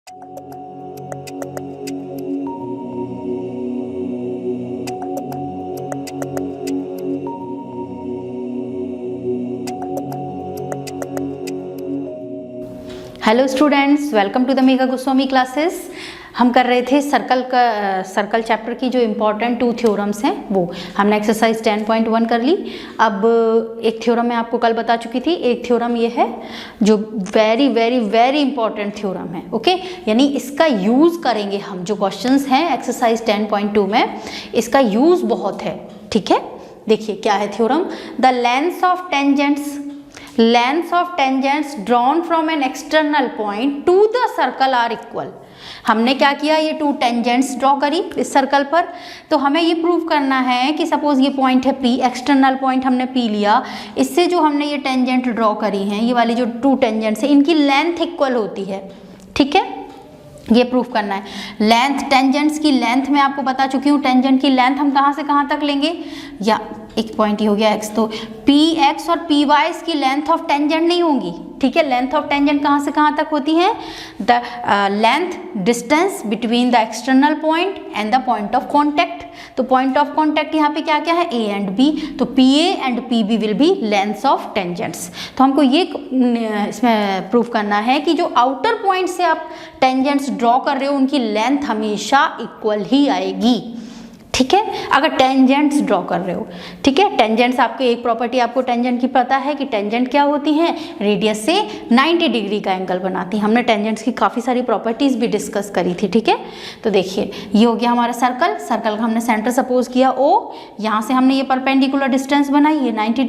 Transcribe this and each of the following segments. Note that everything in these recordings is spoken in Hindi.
Hello students, welcome to the Megha Goswami classes. हम कर रहे थे सर्कल चैप्टर की जो इम्पॉर्टेंट 2 थ्योरम्स हैं वो हमने एक्सरसाइज 10.1 कर ली। अब एक थ्योरम मैं आपको कल बता चुकी थी, एक थ्योरम ये है जो very very very important theorem है। ओके, यानी इसका यूज़ करेंगे हम, जो क्वेश्चंस हैं एक्सरसाइज 10.2 में इसका यूज़ बहुत है। ठीक है, देखिए क्या है theorem. The lengths of tangents drawn from an external point to the circle are equal। हमने क्या किया, ये 2 टेंजेंट्स ड्रॉ करी इस सर्कल पर। तो हमें ये प्रूव करना है कि सपोज ये पॉइंट है P, एक्सटर्नल पॉइंट हमने P लिया, इससे जो हमने ये टेंजेंट ड्रॉ करी हैं, ये वाली जो 2 टेंजेंट्स है, इनकी लेंथ इक्वल होती है। ठीक है, ये प्रूफ करना है। लेंथ, टेंजेंट्स की लेंथ मैं आपको बता चुकी हूँ। टेंजेंट की लेंथ हम कहाँ से कहाँ तक लेंगे, या एक पॉइंट ही हो गया x, तो पी एक्स और पी वाई की लेंथ ऑफ टेंजेंट नहीं होंगी। ठीक है, लेंथ ऑफ टेंजेंट कहाँ से कहाँ तक होती है, the length distance between the external point and the point of contact. तो पॉइंट ऑफ कॉन्टैक्ट यहाँ पे क्या क्या है, ए एंड बी, तो P A and P B will be lengths of tangents. तो हमको ये इसमें प्रूफ करना है कि जो आउटर पॉइंट से आप टेंजेंट्स ड्रॉ कर रहे हो उनकी लेंथ हमेशा इक्वल ही आएगी। ठीक है, अगर टेंजेंट्स ड्रॉ कर रहे हो। ठीक है, टेंजेंट्स आपके एक प्रॉपर्टी आपको टेंजेंट की पता है कि टेंजेंट क्या होती हैं, रेडियस से 90 डिग्री का एंगल बनाती हैं। हमने टेंजेंट्स की काफ़ी सारी प्रॉपर्टीज़ भी डिस्कस करी थी। ठीक है, तो देखिए ये हो गया हमारा सर्कल का हमने सेंटर सपोज किया O, यहाँ से हमने ये परपेंडिकुलर डिस्टेंस बनाई, ये 90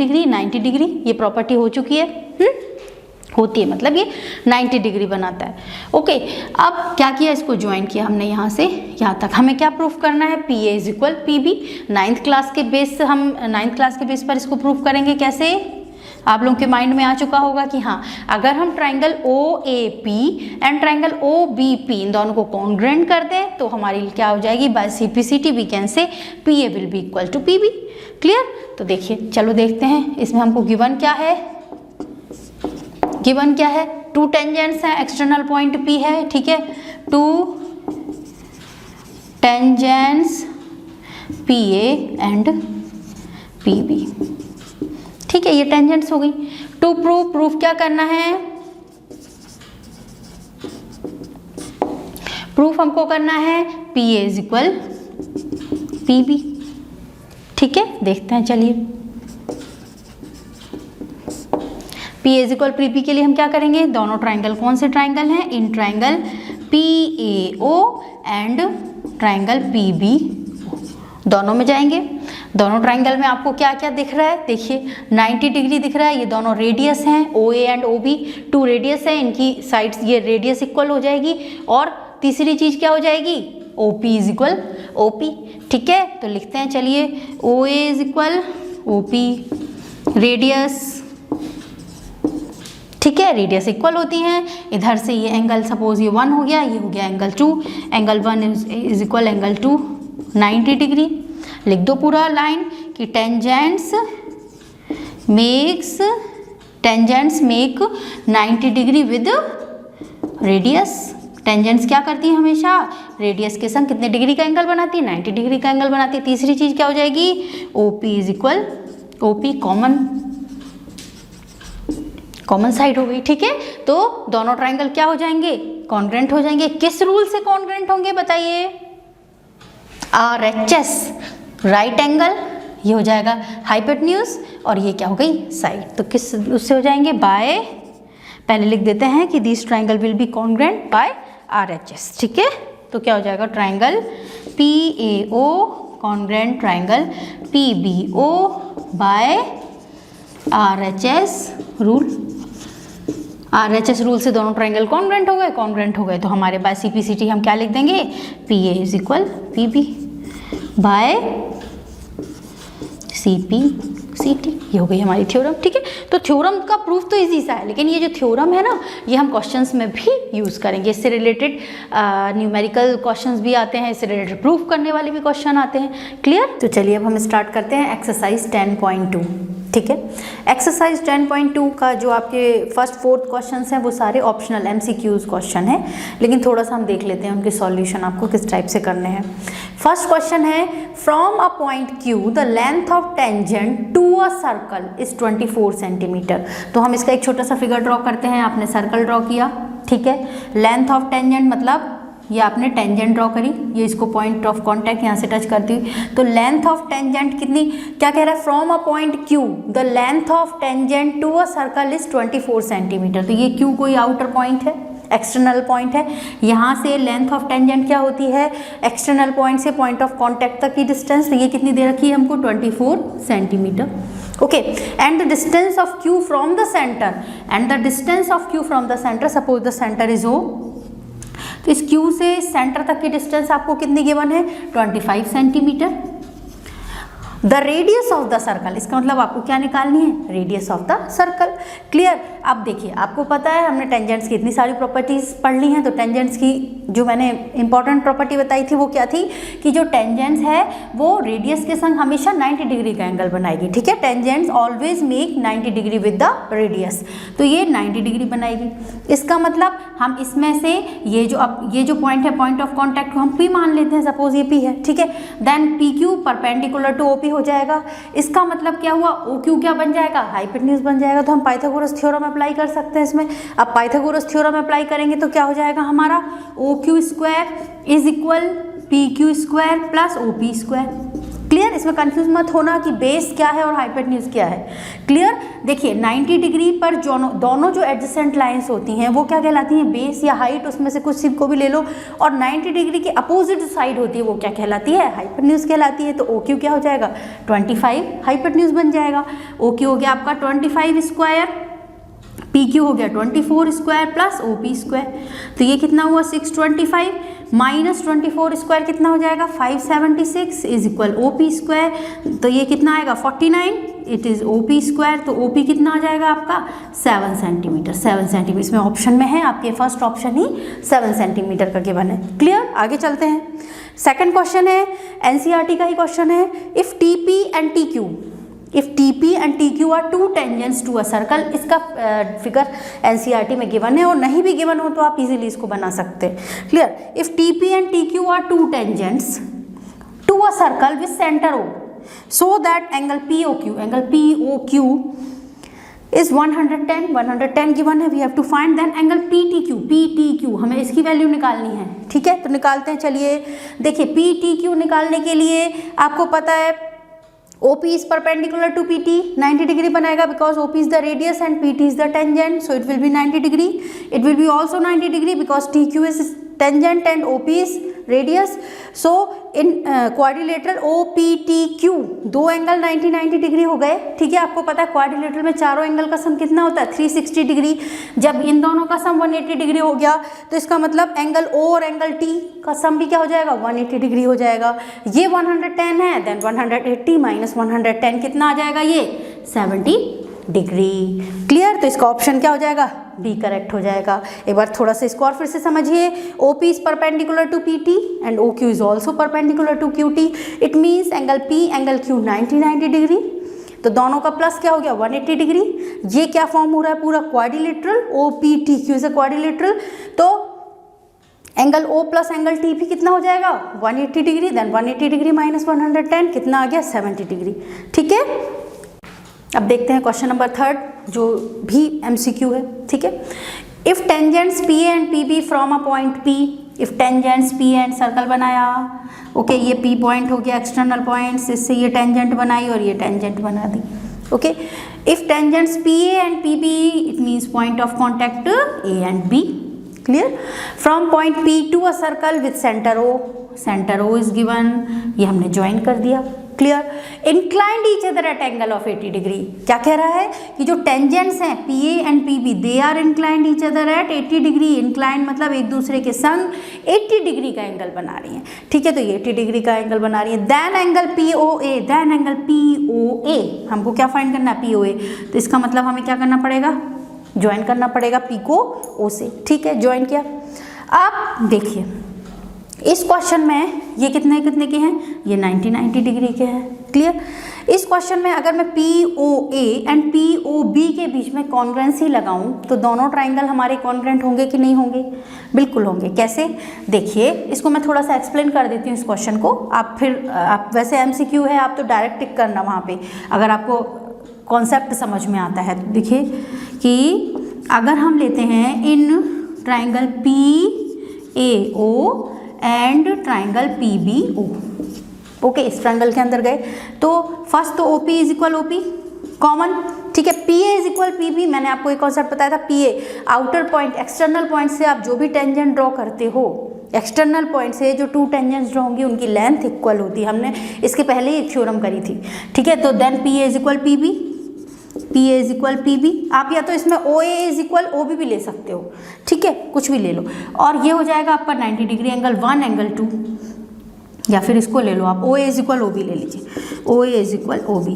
डिग्री, ये प्रॉपर्टी हो चुकी है। होती है मतलब ये 90 डिग्री बनाता है। ओके, अब क्या किया, इसको ज्वाइन किया हमने यहाँ से यहाँ तक। हमें क्या प्रूफ करना है, P A is equal P B. 9th class के बेस पर इसको प्रूफ करेंगे। कैसे, आप लोगों के माइंड में आ चुका होगा कि हाँ, अगर हम triangle O A P and triangle O B P इन दोनों को कॉन्ग्रुएंट कर दें तो हमारी क्या हो जाएगी, by simplicity we can say P A will be equal to P B. Clear, तो देखिए चलो देखते हैं इसमें हमको गिवन क्या है। गिवन क्या है, 2 टेंजेंट्स हैं, एक्सटर्नल पॉइंट P है। ठीक है, 2 टेंजेंट्स PA एंड PB। ठीक है, ये टेंजेंट्स हो गई। टू प्रूफ क्या करना है, प्रूफ हमको करना है PA इज इक्वल PB। ठीक है, देखते हैं, चलिए P इज इक्वल PB के लिए हम क्या करेंगे, दोनों ट्राइंगल कौन से ट्राइंगल हैं, in triangle PAO and triangle PB दोनों में जाएंगे। दोनों ट्राइंगल में आपको क्या क्या दिख रहा है, देखिए 90 डिग्री दिख रहा है। ये दोनों रेडियस हैं, OA एंड OB 2 रेडियस है, इनकी साइड्स ये रेडियस इक्वल हो जाएगी। और तीसरी चीज क्या हो जाएगी, OP इज इक्वल OP। ठीक है, तो लिखते हैं, चलिए OA is equal OP, radius. ठीक है, रेडियस इक्वल होती हैं। इधर से ये एंगल सपोज ये 1 हो गया, ये हो गया angle 2, angle 1 is equal angle 2 90 degree. लिख दो पूरा लाइन कि tangents make 90 degree with radius. Tangents क्या करती है, हमेशा रेडियस के संग कितने डिग्री का एंगल बनाती है, 90 डिग्री का एंगल बनाती है। तीसरी चीज क्या हो जाएगी, OP is equal OP, common side हो गई। ठीक है, तो दोनों ट्राइंगल क्या हो जाएंगे, कॉन्ग्रुएंट हो जाएंगे। किस रूल से कॉन्ग्रुएंट होंगे बताइए, RHS, राइट एंगल, ये हो जाएगा हाइपोटेन्यूज, और ये क्या हो गई, साइड। तो किस उससे हो जाएंगे, बाय, पहले लिख देते हैं कि this triangle will be congruent by RHS। ठीक है, तो क्या हो जाएगा, triangle PAO congruent triangle PBO by RHS rule. RHS rule से दोनों ट्राइंगल कॉन्ग्रुएंट हो गए, तो हमारे बाय सिंप्लिसिटी हम क्या लिख देंगे, PA is equal PB by CP/CT। ये हो गई हमारी थ्योरम। ठीक है, तो थ्योरम का प्रूफ तो इजी सा है, लेकिन ये जो थ्योरम है ना, ये हम क्वेश्चंस में भी यूज़ करेंगे। इससे रिलेटेड न्यूमेरिकल क्वेश्चंस भी आते हैं, इससे रिलेटेड प्रूफ करने वाले भी क्वेश्चन आते हैं। क्लियर, तो चलिए अब हम स्टार्ट करते हैं एक्सरसाइज 10.2। ठीक है। एक्सरसाइज 10.2 का जो आपके फर्स्ट फोर्थ क्वेश्चंस हैं वो सारे ऑप्शनल MCQs क्वेश्चन हैं, लेकिन थोड़ा सा हम देख लेते हैं उनके सॉल्यूशन आपको किस टाइप से करने हैं। फर्स्ट क्वेश्चन है, from a point Q the length of tangent to a circle is 24 centimetre. तो हम इसका एक छोटा सा फिगर ड्रॉ करते हैं। आपने सर्कल ड्रॉ किया, ठीक है। लेंथ ऑफ टेंजेंट मतलब ये आपने टेंजेंट ड्रॉ करी, ये इसको पॉइंट ऑफ कांटेक्ट यहाँ से टच करती हुई, तो लेंथ ऑफ टेंजेंट कितनी, क्या कह रहा है, from a point Q the length of tangent to a circle is 24 centimetre. तो ये Q कोई आउटर पॉइंट है, एक्सटर्नल पॉइंट है। यहाँ से लेंथ ऑफ टेंजेंट क्या होती है, एक्सटर्नल पॉइंट से पॉइंट ऑफ कांटेक्ट तक की डिस्टेंस। तो ये कितनी दे रखी है हमको, 24 centimetre. Okay, and the distance of Q from the centre, and the distance of Q from the centre, suppose the centre is O, तो इस Q से सेंटर तक की डिस्टेंस आपको कितनी गिवन है, 25 centimetre. The radius of the circle, इसका मतलब आपको क्या निकालनी है, radius of the circle. Clear. अब देखिए, आपको पता है हमने टेंजेंट्स की इतनी सारी प्रॉपर्टीज पढ़ ली हैं, तो टेंजेंट्स की जो मैंने इंपॉर्टेंट प्रॉपर्टी बताई थी वो क्या थी कि जो टेंजेंट्स है वो रेडियस के संग हमेशा 90 डिग्री का एंगल बनाएगी, ठीक है। Tangents always make 90 degree with the radius, तो ये 90 डिग्री बनाएगी। इसका मतलब हम इसमें से ये जो पॉइंट है, पॉइंट ऑफ कॉन्टैक्ट को हम P मान लेते हैं, सपोज ये P है, ठीक है। Then PQ perpendicular to OP हो जाएगा। इसका मतलब क्या हुआ, OQ क्या बन जाएगा, हाइपोटेन्यूज बन जाएगा। तो हम पाइथागोरस थ्योरम अप्लाई कर सकते हैं इसमें। अब पाइथागोरस थ्योरम अप्लाई करेंगे तो क्या हो जाएगा हमारा, OQ square is equal PQ square plus OP square. Clear. इसमें कंफ्यूज मत होना कि बेस क्या है और हाइपोटेन्यूज क्या है। क्लियर। देखिए 90 डिग्री पर दोनों जो एडजेसेंट लाइंस होती हैं वो क्या कहलाती हैं, बेस या हाइट, उसमें से कुछ को भी ले लो। और 90 डिग्री की अपोजिट साइड होती है वो क्या कहलाती है, हाइपोटेन्यूज कहलाती है। तो OQ क्या हो जाएगा, 25 हाइपोटेन्यूज बन जाएगा। OQ हो गया आपका 25 स्क्वायर, PQ हो गया 24 स्क्वायर प्लस OP स्क्वायर। तो ये कितना हुआ, 625 माइनस 24 स्क्वायर कितना हो जाएगा, 576 इज इक्वल OP स्क्वायर। तो ये कितना आएगा, 49, इट इज OP स्क्वायर। तो OP कितना आ जाएगा आपका, 7 सेंटीमीटर। 7 सेंटीमीटर इसमें ऑप्शन में है, आपके फर्स्ट ऑप्शन ही 7 सेंटीमीटर का गिवन है। क्लियर। आगे चलते हैं। सेकेंड क्वेश्चन है, NCERT का ही क्वेश्चन है। If TP and TQ, if TP and TQ are two tangents to a circle, इसका फिगर NCERT में गिवन है, और नहीं भी गिवन हो तो आप इजीली इसको बना सकते हैं। Clear. If TP and TQ are two tangents to a circle with centre O, so that angle POQ is 110 given है, we have to find. Then angle PTQ हमें इसकी वैल्यू निकालनी है, ठीक है। तो निकालते हैं, चलिए देखिए। PTQ निकालने के लिए आपको पता है OP is perpendicular to PT, 90 degree बनाएगा, because OP is the radius and PT is the tangent, so it will be 90 degree. It will be also 90 degree because TQ is tangent and OP is radius. So in quadrilateral OPTQ दो एंगल 90 डिग्री हो गए, ठीक है। आपको पता है क्वाड्रिलेटरल में चारों एंगल का सम कितना होता है, 360 डिग्री। जब इन दोनों का सम 180 डिग्री हो गया तो इसका मतलब एंगल O और एंगल T का सम भी क्या हो जाएगा, 180 डिग्री हो जाएगा। ये 110 है, देन 180 माइनस 110 कितना आ जाएगा, ये 70 डिग्री। क्लियर। तो इसका ऑप्शन क्या हो जाएगा, B करेक्ट हो जाएगा। एक बार थोड़ा सा इसको और फिर से समझिए। OP is perpendicular to PT and OQ is also perpendicular to QT। It means angle P angle Q 90 degree, तो दोनों का प्लस क्या हो गया, 180 डिग्री। ये क्या फॉर्म हो रहा है, पूरा quadrilateral, OPTQ is a quadrilateral. तो angle O plus angle T भी कितना हो जाएगा, 180 डिग्री। देन 180 डिग्री माइनस 110 कितना आ गया, 70 डिग्री। ठीक है। अब देखते हैं क्वेश्चन नंबर 3 जो भी MCQ है, ठीक है। If tangents PA and PB from a point P, if tangents P and circle बनाया, ओके ये P पॉइंट हो गया एक्सटर्नल पॉइंट्स, इससे ये टेंजेंट बनाई और ये टेंजेंट बना दी, okay. If tangents PA and PB, it means point of contact A and B, clear. From point P to a circle with centre O, centre O is given, ये हमने ज्वाइन कर दिया, clear. Inclined each other at angle of 80 degree, क्या कह रहा है कि जो टेंजेंट्स हैं PA and PB, they are inclined each other at 80 degree. Inclined मतलब एक दूसरे के संग 80 डिग्री का एंगल बना रही हैं, ठीक है। तो ये 80 डिग्री का एंगल बना रही है। Then angle POA, then angle POA, हमको क्या फाइंड करना है, POA। तो इसका मतलब हमें क्या करना पड़ेगा, ज्वाइन करना पड़ेगा P को O से, ठीक है। ज्वाइन किया। अब देखिए इस क्वेश्चन में ये कितने के हैं, ये 90 डिग्री के हैं, क्लियर। इस क्वेश्चन में अगर मैं POA एंड POB के बीच में कॉन्ग्रुएंसी लगाऊं तो दोनों ट्राइंगल हमारे कॉन्ग्रुएंट होंगे कि नहीं होंगे? बिल्कुल होंगे। कैसे? देखिए, इसको मैं थोड़ा सा एक्सप्लेन कर देती हूँ इस क्वेश्चन को। आप वैसे MCQ है, आप तो डायरेक्ट टिक करना वहाँ पे अगर आपको कॉन्सेप्ट समझ में आता है। तो देखिए कि अगर हम लेते हैं in triangle PAO and triangle PBO, okay, इस ट्राइंगल के अंदर गए तो फर्स्ट तो OP is equal OP common, ठीक है। PA इज इक्वल PB, मैंने आपको एक कॉन्सेप्ट बताया था, PA outer point, external point से आप जो भी टेंजेंट ड्रॉ करते हो, एक्सटर्नल पॉइंट से जो टू टेंजेंट्स ड्रॉ होंगी उनकी लेंथ इक्वल होती है। हमने इसके पहले ही एक थ्योरम करी थी, ठीक है। तो then PA is equal PB, PA is equal PB। आप या तो इसमें OA इज इक्वल OB भी ले सकते हो, ठीक है, कुछ भी ले लो। और ये हो जाएगा आपका 90 डिग्री एंगल 1 एंगल 2, या फिर इसको ले लो आप OA इज इक्वल OB ले लीजिए, OA इज इक्वल OB,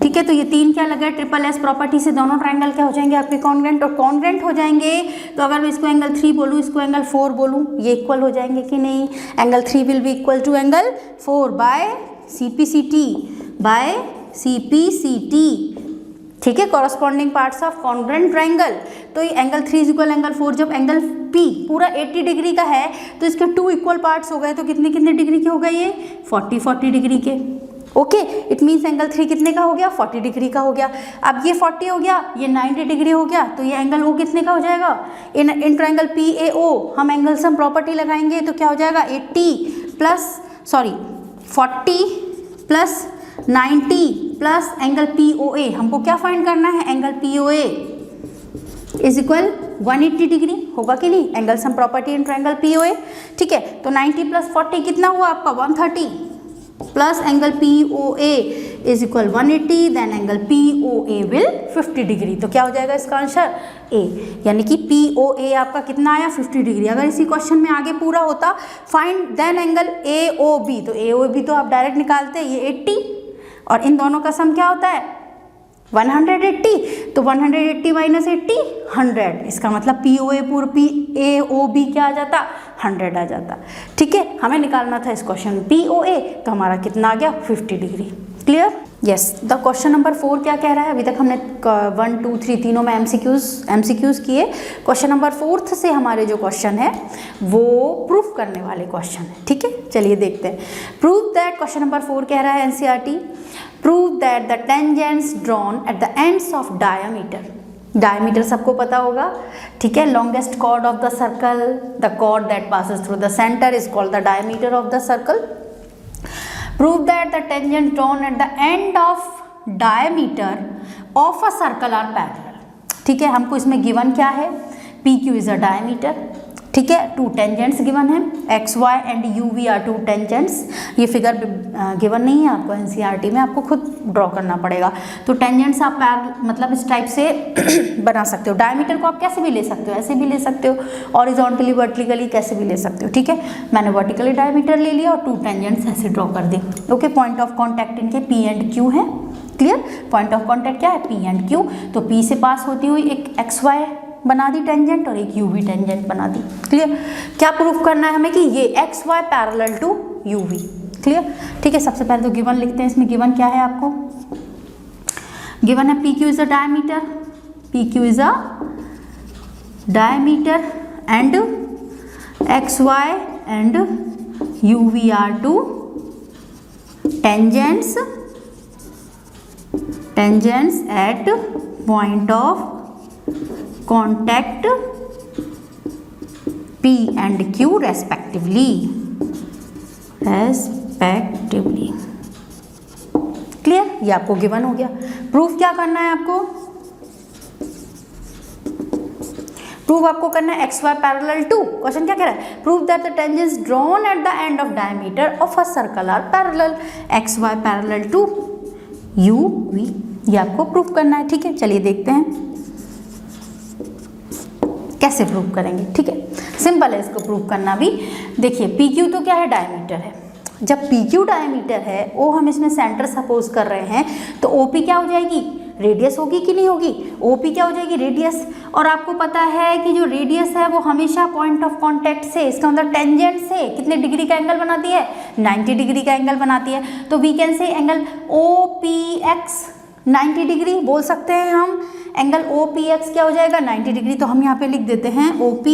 ठीक है। तो ये तीन क्या लगा है? ट्रिपल एस प्रॉपर्टी से दोनों ट्राइंगल क्या हो जाएंगे आपके? कॉन्ग्रुएंट। और कॉन्ग्रुएंट हो जाएंगे तो अगर मैं इसको एंगल 3 बोलूँ, इसको एंगल 4 बोलूँ, ये इक्वल हो जाएंगे कि नहीं? Angle 3 will be equal to angle 4 by CPCT, ठीक है, corresponding parts of congruent triangle. तो ये एंगल 3 इज इक्वल एंगल 4, जब एंगल P पूरा 80 डिग्री का है तो इसके 2 इक्वल पार्ट्स हो गए, तो कितने कितने डिग्री के हो गए? ये 40 डिग्री के, ओके। इट मीन्स एंगल 3 कितने का हो गया? 40 डिग्री का हो गया। अब ये 40 हो गया, ये 90 डिग्री हो गया, तो ये एंगल O कितने का हो जाएगा? इन ट्राइंगल PAO हम एंगल सम प्रॉपर्टी लगाएंगे तो क्या हो जाएगा? 40 प्लस 90 प्लस एंगल POA, हमको क्या फाइंड करना है? Angle POA is equal 180 degree, होगा कि नहीं? Angle sum property in triangle POA, ठीक है। तो 90 प्लस 40 कितना हुआ आपका? 130 plus angle POA is equal 180, then angle POA will 50 degree. तो क्या हो जाएगा इसका आंसर? A, यानी कि POA आपका कितना आया? 50 डिग्री। अगर इसी क्वेश्चन में आगे पूरा होता फाइंड देन एंगल AOB, तो AOB तो आप डायरेक्ट निकालते हैं, ये 80 और इन दोनों का सम क्या होता है? 180, तो 180 माइनस 80 100, इसका मतलब PAOB क्या आ जाता? 100 आ जाता, ठीक है। हमें निकालना था इस क्वेश्चन में POA, तो हमारा कितना आ गया? 50 degree. Clear? Yes. The question number 4 क्या कह रहा है? अभी तक हमने 1, 2, 3 तीनों में MCQs किए। क्वेश्चन नंबर 4 से हमारे जो क्वेश्चन है वो प्रूफ करने वाले क्वेश्चन है, ठीक है। चलिए देखते हैं। प्रूव दैट, क्वेश्चन नंबर 4 कह रहा है NCERT, prove that the tangents drawn at the ends of diameter सबको पता होगा, ठीक है। Longest chord of the circle, the chord that passes through the centre is called the diameter of the circle. Prove that the tangent drawn at the end of diameter of a circle are parallel, ठीक है। हमको इसमें गिवन क्या है? PQ is a diameter, ठीक है। 2 टेंजेंट्स गिवन है, XY and UV are 2 tangents. ये फिगर गिवन नहीं है आपको NCERT में, आपको खुद ड्रॉ करना पड़ेगा। तो टेंजेंट्स आप मतलब इस टाइप से बना सकते हो। डायमीटर को आप कैसे भी ले सकते हो, ऐसे भी ले सकते हो, हॉरिजॉन्टली वर्टिकली कैसे भी ले सकते हो, ठीक है। मैंने वर्टिकली डायमीटर ले लिया और 2 टेंजेंट्स ऐसे ड्रॉ कर दी, ओके। पॉइंट ऑफ कॉन्टैक्ट इनके P एंड Q है, क्लियर। पॉइंट ऑफ कॉन्टैक्ट क्या है? P and Q। तो P से पास होती हुई एक XY बना दी टेंजेंट और एक UV टेंजेंट बना दी, क्लियर। क्या प्रूफ करना है हमें? कि ये XY parallel to UV, clear, ठीक है। सबसे पहले तो गिवन लिखते हैं। इसमें गिवन क्या है आपको? गिवन है PQ is a diameter, PQ is a diameter and XY and UV are 2 tangents at point of contact P and Q respectively, clear. ये आपको गिवन हो गया। प्रूफ क्या करना है आपको? प्रूफ आपको करना है XY पैरेलल टू, क्वेश्चन क्या कह रहा है? Prove that the tangents drawn at the end of diameter of a circle are parallel, XY parallel to UV। ये आपको प्रूफ करना है, ठीक है। चलिए देखते हैं कैसे प्रूव करेंगे, ठीक है। सिंपल है इसको प्रूव करना भी। देखिए PQ तो क्या है? डायमीटर है। जब PQ डायमीटर है, O हम इसमें सेंटर सपोज कर रहे हैं, तो OP क्या हो जाएगी? रेडियस होगी कि नहीं होगी, OP क्या हो जाएगी, रेडियस। और आपको पता है कि जो रेडियस है वो हमेशा पॉइंट ऑफ कांटेक्ट से, इसका मतलब टेंजेंट से कितने डिग्री का एंगल बनाती है, 90 डिग्री का एंगल बनाती है। तो we can say angle OPX 90 degree बोल सकते हैं हम। एंगल OPX क्या हो जाएगा, 90 डिग्री। तो हम यहाँ पे लिख देते हैं OP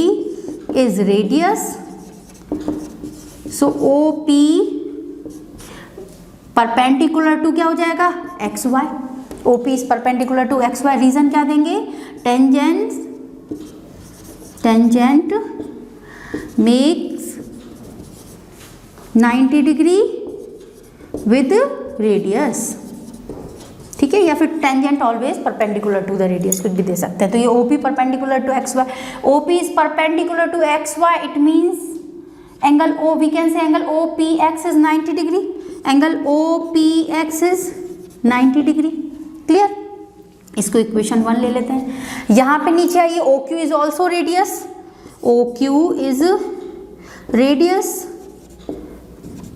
is radius, so OP perpendicular to क्या हो जाएगा, XY। OP is perpendicular to XY। Reason क्या देंगे, tangent makes 90 degree with radius, ठीक है, या फिर tangent always perpendicular to the radius, कुछ भी दे सकते हैं। तो ये OP perpendicular to XY, OP is perpendicular to XY, it means angle O, we can say angle OPX is 90 degree, angle OPX is 90 degree. Clear, इसको इक्वेशन 1 ले लेते हैं। यहाँ पे नीचे आइए, OQ is also radius, OQ is radius,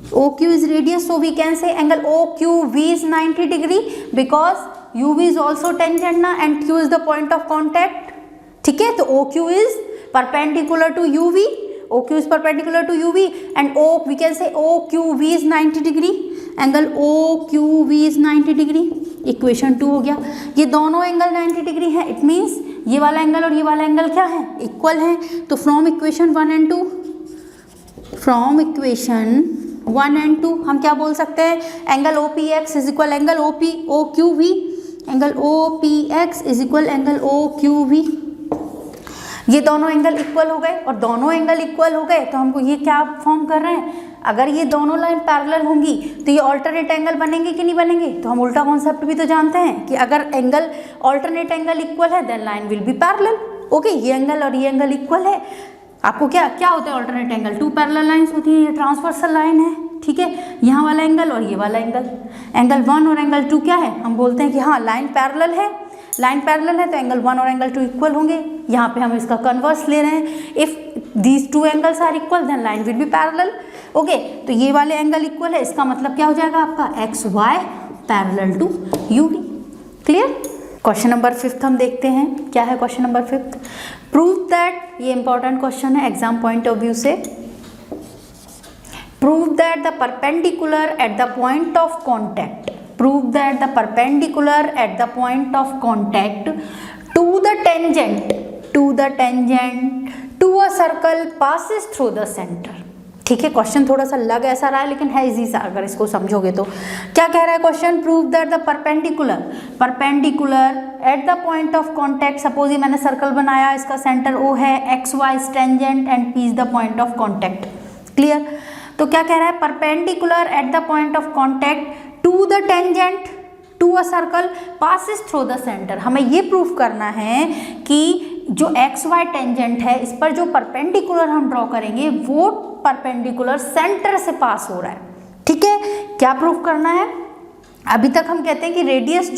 OQ is radius, so we can say angle OQV is 90 degree because UV is also tangent ना, and Q is the point of contact, ठीक है। तो OQ is perpendicular to UV, OQ is perpendicular to UV and we can say OQV is 90 degree, angle OQV is 90 degree। Equation 2 हो गया। ये दोनों एंगल 90 डिग्री है, इट मीन्स ये वाला एंगल और ये वाला एंगल क्या है, इक्वल है। तो from equation 1 and 2, from equation 1 and 2 हम क्या बोल सकते हैं, angle OPX is equal angle OQV, angle OPX is equal angle OQV। ये दोनों एंगल इक्वल हो गए, और दोनों एंगल इक्वल हो गए तो हमको ये क्या फॉर्म कर रहे हैं, अगर ये दोनों लाइन पैरेलल होंगी तो ये ऑल्टरनेट एंगल बनेंगे कि नहीं बनेंगे। तो हम उल्टा कॉन्सेप्ट भी तो जानते हैं कि अगर एंगल ऑल्टरनेट एंगल इक्वल है then line will be parallel. Okay, ये एंगल और ये एंगल इक्वल है। आपको क्या क्या होता है ऑल्टरनेट एंगल, 2 पैरेलल लाइंस होती हैं, ये ट्रांसवर्सल लाइन है, ठीक है। यहाँ वाला एंगल और ये वाला एंगल, एंगल 1 और एंगल 2 क्या है, हम बोलते हैं कि हाँ लाइन पैरेलल है, लाइन पैरेलल है तो एंगल 1 और एंगल 2 इक्वल होंगे। यहाँ पे हम इसका कन्वर्स ले रहे हैं, if these 2 angles are equal then line will be parallel. Okay, तो ये वाले एंगल इक्वल है, इसका मतलब क्या हो जाएगा आपका XY parallel to UV। Clear. Question number 5 हम देखते हैं, क्या है क्वेश्चन नंबर 5, प्रूव दैट, ये इंपॉर्टेंट क्वेश्चन है एग्जाम पॉइंट ऑफ व्यू से, prove that the perpendicular at the point of contact, prove that the perpendicular at the point of contact to the tangent to a circle passes through the centre. ठीक है, क्वेश्चन थोड़ा सा लग ऐसा रहा है लेकिन है इजी सा अगर इसको समझोगे तो। क्या कह रहा है question, prove that the perpendicular at the point of contact, suppose ये मैंने सर्कल बनाया, इसका सेंटर O है, XY is tangent and P is the point of contact. Clear. तो क्या कह रहा है, perpendicular at the point of contact to the tangent to a circle passes through the centre. हमें ये प्रूफ करना है कि जो XY टेंजेंट है इस पर जो परपेंडिकुलर हम ड्रॉ करेंगे वो परपेंडिकुलर सेंटर से पास हो रहा है। ठीक है, क्या प्रूफ करना है, अभी तक हम कहते हैं कि रेडियस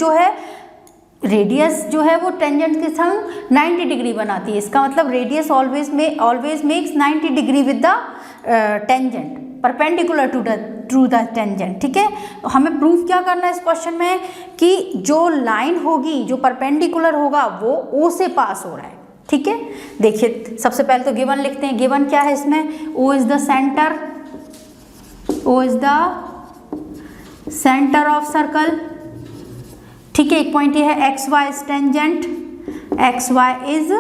जो है वो टेंजेंट के संग 90 डिग्री बनाती है, इसका मतलब radius always makes 90 degree with the tangent perpendicular to the tangent. ठीक है, तो हमें प्रूफ क्या करना है इस क्वेश्चन में कि जो लाइन होगी जो परपेंडिकुलर होगा वो O से पास हो रहा है। ठीक है, देखिए सबसे पहले तो गिवन लिखते हैं, गिवन क्या है इसमें, O is the centre of circle. ठीक है, एक पॉइंट ये है XY is tangent, XY is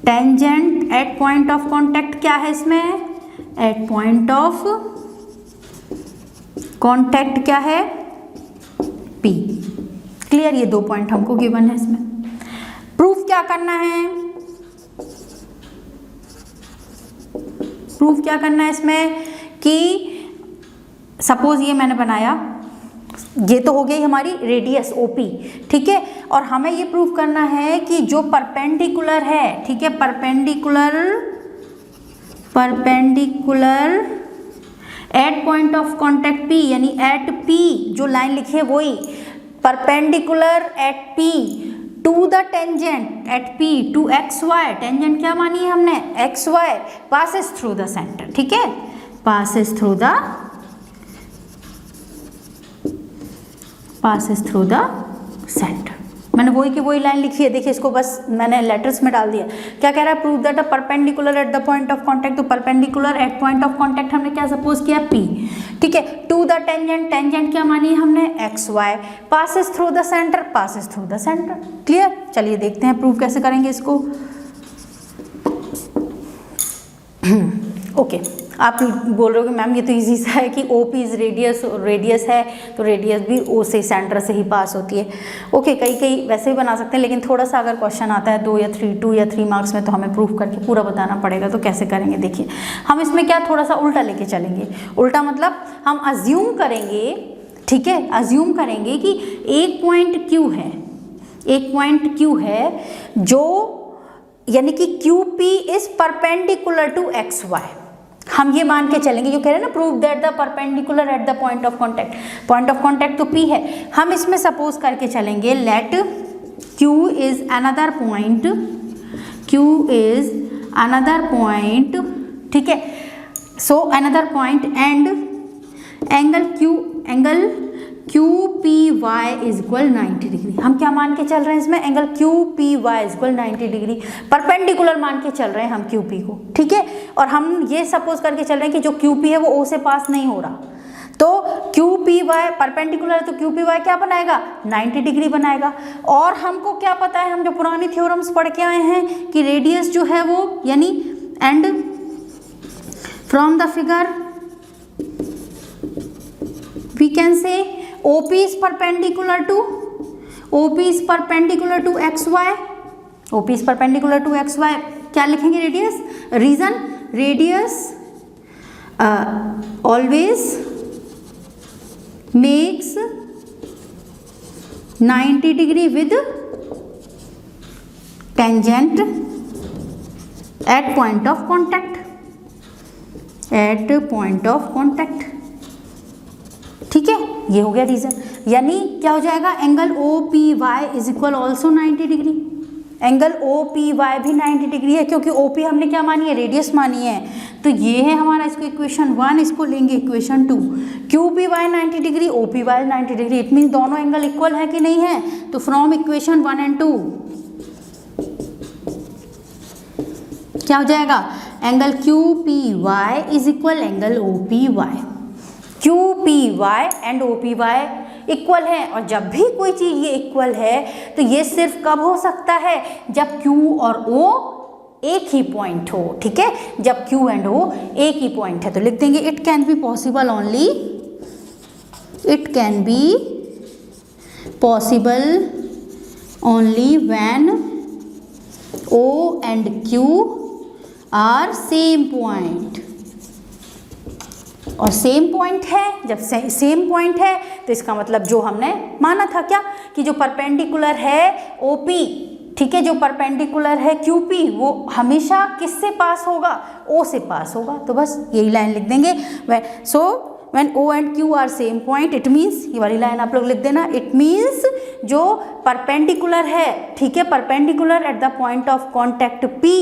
tangent at point of contact, क्या है इसमें, एट पॉइंट ऑफ कॉन्टैक्ट क्या है, P। क्लियर, ये 2 पॉइंट हमको गिवन है इसमें। प्रूफ क्या करना है, प्रूफ क्या करना है इसमें कि सपोज ये मैंने बनाया, ये तो हो गई हमारी रेडियस OP। ठीक है, और हमें ये प्रूफ करना है कि जो परपेंडिकुलर है, ठीक है, perpendicular at point of contact P, यानी एट P जो लाइन लिखी है वही perpendicular at P to the tangent at P to XY, tangent क्या मानी है हमने, XY, passes through the centre. ठीक है, पासिस थ्रू द सेंटर। मैंने वही की वही लाइन लिखी है, देखिए इसको बस मैंने लेटर्स में डाल दिया। क्या कह रहा है, prove that a perpendicular at the point of contact. तो perpendicular at point of contact हमने क्या सपोज किया, P, ठीक है। टू द टेंजेंट, टेंजेंट क्या मानी हमने, XY, passes through the centre, passes through the centre. Clear, चलिए देखते हैं प्रूव कैसे करेंगे इसको। ओके, आप बोल रहे हो कि मैम ये तो इजी सा है कि OP इज रेडियस, रेडियस है तो रेडियस भी O से, सेंटर से ही पास होती है। ओके, कई वैसे भी बना सकते हैं, लेकिन थोड़ा सा अगर क्वेश्चन आता है 2 या 3 मार्क्स में तो हमें प्रूफ करके पूरा बताना पड़ेगा। तो कैसे करेंगे देखिए, हम इसमें क्या थोड़ा सा उल्टा लेके चलेंगे। उल्टा मतलब हम अज्यूम करेंगे, ठीक है, अज्यूम करेंगे कि एक पॉइंट Q है, एक पॉइंट Q है जो यानी कि QP is perpendicular to XY। हम ये मान के चलेंगे, जो कह रहे हैं ना prove that the perpendicular at the point of contact, point of contact तो P है। हम इसमें सपोज करके चलेंगे let Q is another point, Q is another point, ठीक है। So another point and angle QPY is equal 90 degree. हम क्या मान के चल रहे हैं इसमें, angle QPY is equal 90 degree, perpendicular मान के चल रहे हैं हम QP को, ठीक है। और हम ये सपोज करके चल रहे हैं कि जो QP है वो O से पास नहीं हो रहा, तो QPY परपेंडिकुलर है तो QPY क्या बनाएगा, 90 डिग्री बनाएगा। और हमको क्या पता है, हम जो पुरानी थ्योरम्स पढ़ के आए हैं कि रेडियस जो है वो यानी and from the figure we can say OP is perpendicular to XY, OP is perpendicular to XY। क्या लिखेंगे, radius, reason radius always makes 90 degree with tangent at point of contact, at point of contact, ठीक है। ये हो गया रीजन, यानी क्या हो जाएगा, angle OPY is equal also 90 degree. Angle OPY भी 90 डिग्री है क्योंकि OP हमने क्या मानी है, रेडियस मानी है। तो ये है हमारा, इसको इक्वेशन 1, इसको लेंगे equation 2। QPY 90 degree, OPY 90 degree, it mean दोनों एंगल इक्वल है कि नहीं है। तो फ्रॉम इक्वेशन 1 and 2 क्या हो जाएगा, angle QPY is equal angle OPY। QPY and OPY equal है, और जब भी कोई चीज़ ये इक्वल है तो ये सिर्फ कब हो सकता है, जब Q और O एक ही पॉइंट हो, ठीक है। जब Q एंड O एक ही पॉइंट है तो लिख देंगे it can be possible only, it can be possible only when O and Q are same point. और सेम पॉइंट है, जब सेम पॉइंट है तो इसका मतलब जो हमने माना था क्या, कि जो परपेंडिकुलर है OP, ठीक है, जो परपेंडिकुलर है QP वो हमेशा किससे पास होगा, O से पास होगा। तो बस यही लाइन लिख देंगे। So when O and Q are same point, it means, ये वाली लाइन आप लोग लिख देना, इट मीन्स जो परपेंडिकुलर है, ठीक है, perpendicular at the point of contact P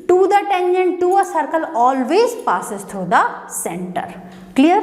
to the tangent to a circle always passes through the center। Clear?